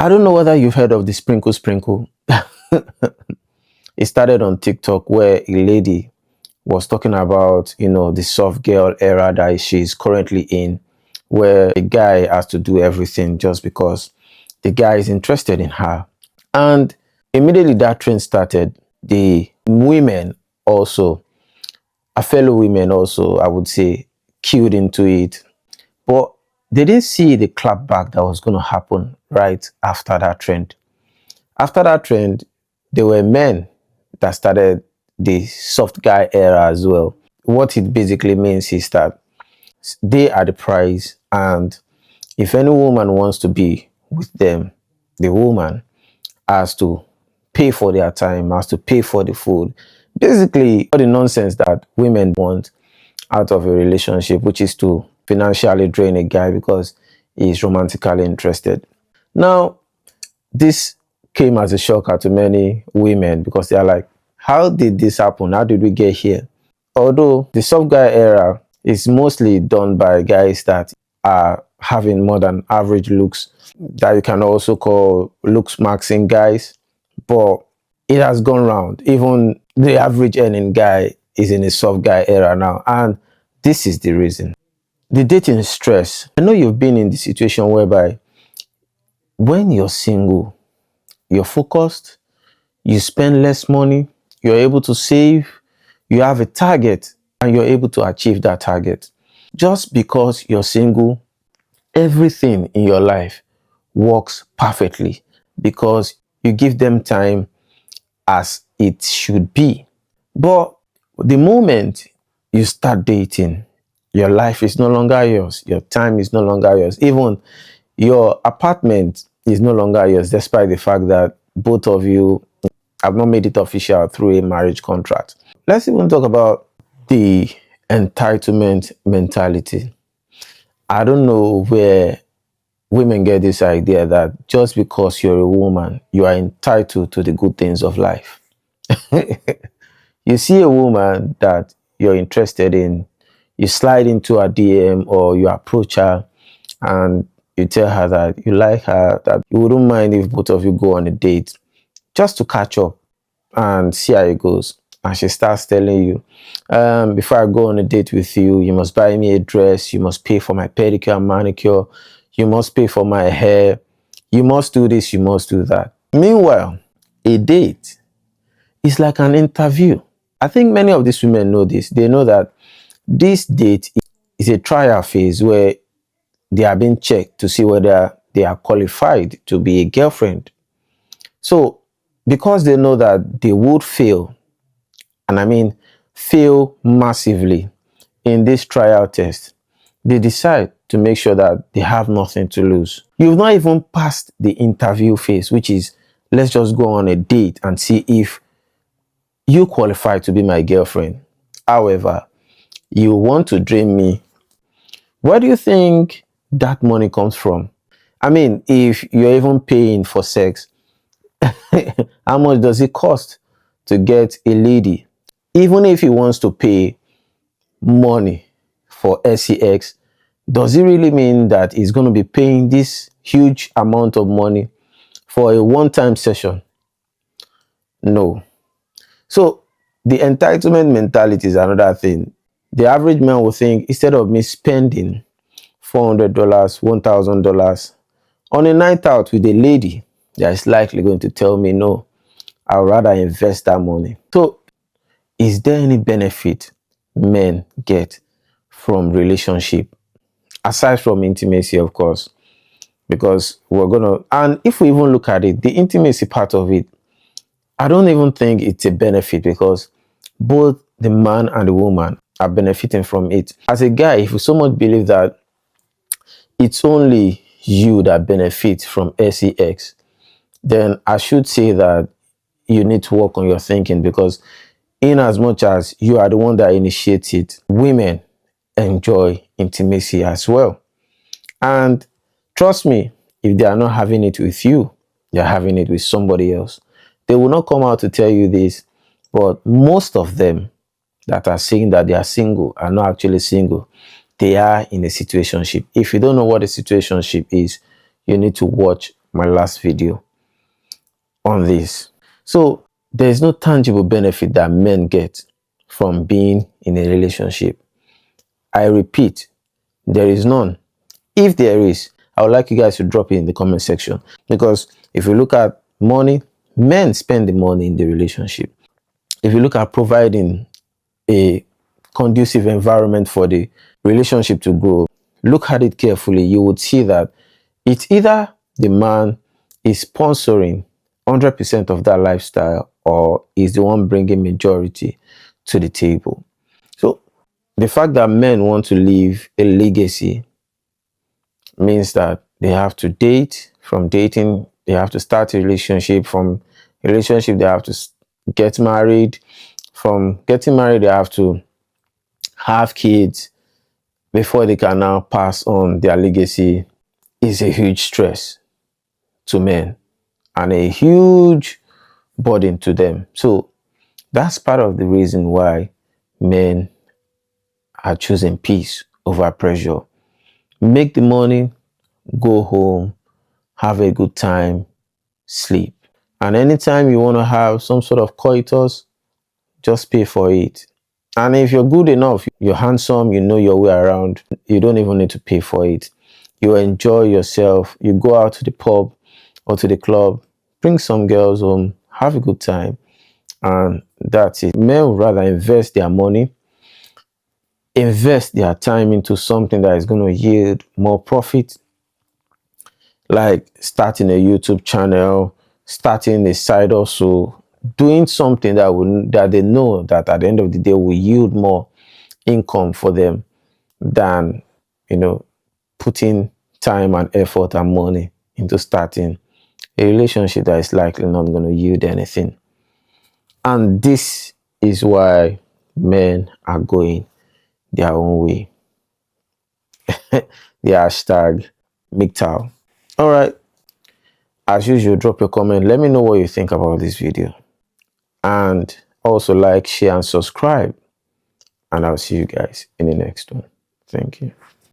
I don't know whether you've heard of the sprinkle sprinkle. It started on TikTok where a lady was talking about, the soft girl era that she's currently in, where the guy has to do everything just because the guy is interested in her. And immediately that trend started, the women also, a fellow women also, I would say, queued into it. But they didn't see the clapback that was going to happen right after that trend. After that trend, there were men that started the soft guy era as well. What it basically means is that they are the prize, and if any woman wants to be with them, the woman has to pay for their time, has to pay for the food. Basically, all the nonsense that women want out of a relationship, which is to financially drain a guy because he is romantically interested. Now, this came as a shocker to many women because they are like, how did this happen? How did we get here? Although the soft guy era is mostly done by guys that are having more than average looks, that you can also call looks maxing guys, but it has gone round. Even the average earning guy is in a soft guy era now, and this is the reason. The dating stress. I know you've been in the situation whereby when you're single, you're focused, you spend less money, you're able to save, you have a target, and you're able to achieve that target. Just because you're single, everything in your life works perfectly because you give them time as it should be. But the moment you start dating, your life is no longer yours, your time is no longer yours, even your apartment is no longer yours, despite the fact that both of you have not made it official through a marriage contract. Let's even talk about the entitlement mentality. I don't know where women get this idea that just because you're a woman, you are entitled to the good things of life. You see a woman that you're interested in, you slide into her DM or you approach her and you tell her that you like her, that you wouldn't mind if both of you go on a date just to catch up and see how it goes. And she starts telling you, before I go on a date with you, you must buy me a dress, you must pay for my pedicure and manicure, you must pay for my hair, you must do this, you must do that. Meanwhile, a date is like an interview. I think many of these women know this. They know that this date is a trial phase where they are being checked to see whether they are qualified to be a girlfriend. So, because they know that they would fail, and I mean fail massively in this trial test, they decide to make sure that they have nothing to lose. You've not even passed the interview phase, which is let's just go on a date and see if you qualify to be my girlfriend. However, you want to drain me. Where do you think that money comes from? I mean, if you're even paying for sex, how much does it cost to get a lady? Even if he wants to pay money for sex, does it really mean that he's going to be paying this huge amount of money for a one-time session? No. So the entitlement mentality is another thing. The average man will think, instead of me spending $400, $1,000 on a night out with a lady, that is likely going to tell me, no, I'd rather invest that money. So is there any benefit men get from relationship, aside from intimacy, of course? Because we're gonna, and if we even look at it, the intimacy part of it, I don't even think it's a benefit because both the man and the woman are benefiting from it. As a guy, if you so much believe that it's only you that benefits from sex, then I should say that you need to work on your thinking, because in as much as you are the one that initiates it, women enjoy intimacy as well. And trust me, if they are not having it with you, they are having it with somebody else. They will not come out to tell you this, but most of them that are saying that they are single are not actually single. They are in a situationship. If you don't know what a situationship is, you need to watch my last video on this. So there's no tangible benefit that men get from being in a relationship. I repeat, there is none. If there is, I would like you guys to drop it in the comment section, because if you look at money, men spend the money in the relationship. If you look at providing a conducive environment for the relationship to grow, look at it carefully, you would see that it's either the man is sponsoring 100% of that lifestyle, or is the one bringing majority to the table. So the fact that men want to leave a legacy means that they have to date. From dating, they have to start a relationship. From a relationship, they have to get married. From getting married, they have to have kids before they can now pass on their legacy. Is a huge stress to men and a huge burden to them. So that's part of the reason why men are choosing peace over pressure. Make the money, go home, have a good time, sleep. And anytime you want to have some sort of coitus, just pay for it. And if you're good enough, you're handsome, you know your way around, you don't even need to pay for it. You enjoy yourself, you go out to the pub or to the club, bring some girls home, have a good time, and that's it. Men would rather invest their money, invest their time into something that is going to yield more profit, like starting a YouTube channel, starting a side hustle, doing something that they know that at the end of the day will yield more income for them than, putting time and effort and money into starting a relationship that is likely not going to yield anything. And this is why men are going their own way. The hashtag Mgtow. All right. As usual, drop your comment. Let me know what you think about this video. And also like, share, and subscribe. And I'll see you guys in the next one. Thank you.